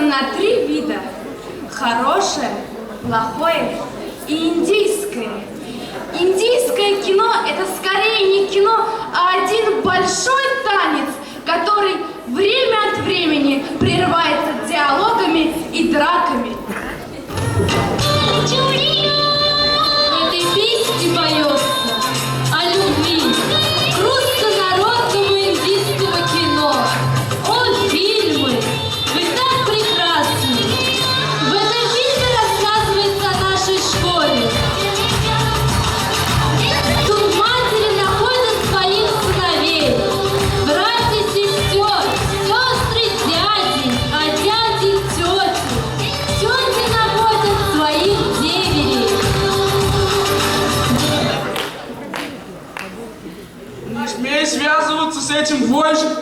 на 3 вида: хорошее, плохое и индийское. Индийское кино — это скорее не кино, а один большой танец, который время от времени прерывается диалогами и драками. В этой песне поется о любви к русско-народному индийского кино. О, фильмы! Вы так прекрасны! В этом фильме рассказывается о нашей школе. Тут матери находят своих сыновей, братья, сестер, сестры, дяди, а дяди тети. Тети находят своих деверей. Не смей связываться с этим вождем.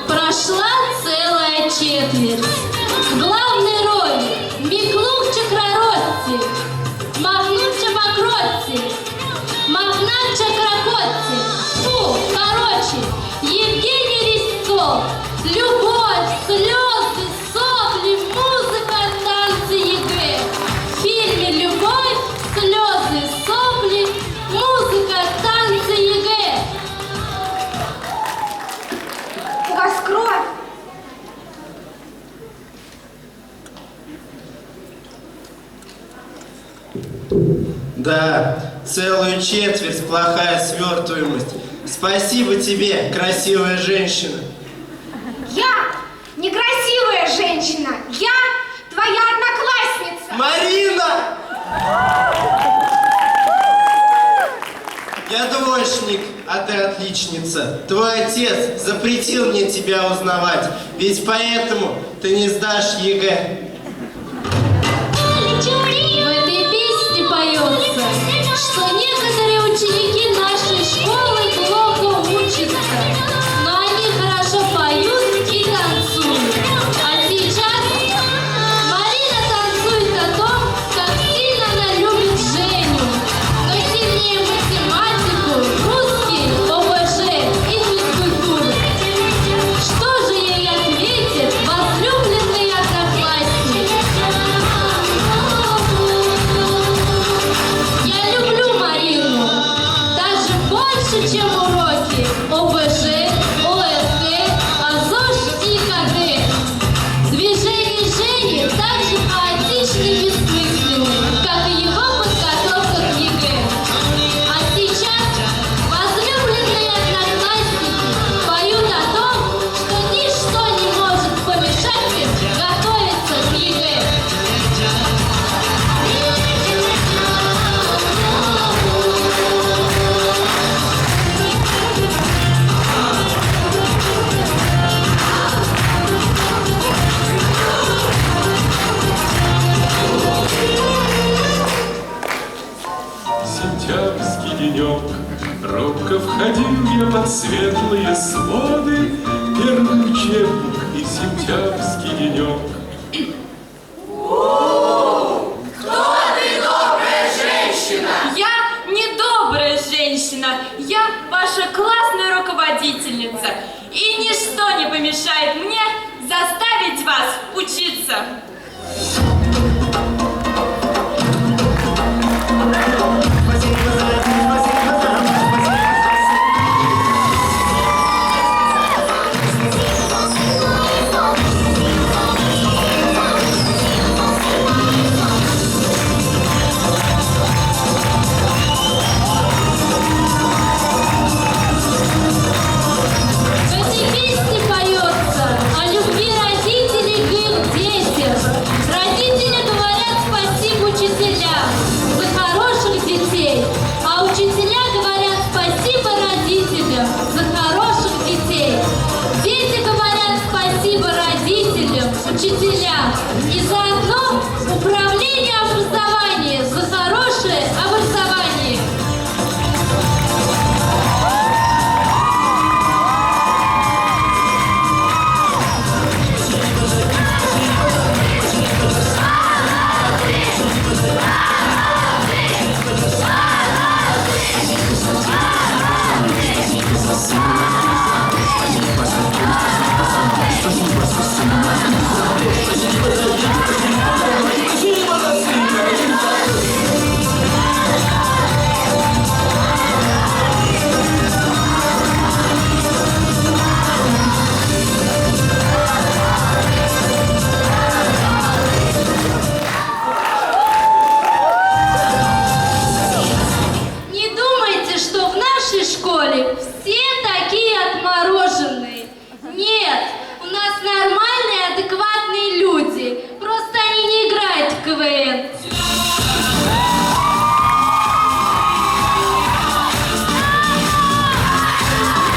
Прошла целая четверть. В главной роли Миклух Чакраворти, Махнут Чапакротти, Махнат Чакракотти. Фу, короче, Евгений Резцов. Любовь, слезы, сопли, музыка, танцы, ЕГЭ. В фильме «Любовь, слезы, сопли, музыка, танцы, ЕГЭ». У вас кровь? Да, целую четверть плохая свертываемость. Спасибо тебе, красивая женщина. Я некрасивая женщина. Я твоя одноклассница. Марина! Я двоечник, а ты отличница. Твой отец запретил мне тебя узнавать, ведь поэтому ты не сдашь ЕГЭ. В этой песне поется, что некоторые ученики нашей школы плохо учатся, но они хорошо поют и танцуют. А сейчас Марина танцует о том, как сильно она любит Женю, но сильнее математику, русский, ОБЖ и физкультуру. Что же ей ответит возлюбленный одноклассник? Я люблю Марину даже больше, чем уроки ОБЖ, ОСГ, АЗОЖ и ЕГЭ. Движения Жени так же хаотичны и бессмысленны, как и его подготовка к ЕГЭ. А сейчас возлюбленные одноклассники поют о том, что ничто не может помешать им готовиться к ЕГЭ. Сентябрьский денек, робко входил я под светлые своды, первый учебник и сентябрьский денек. Я не добрая женщина. Я ваша классная руководительница. И ничто не помешает мне заставить вас учиться.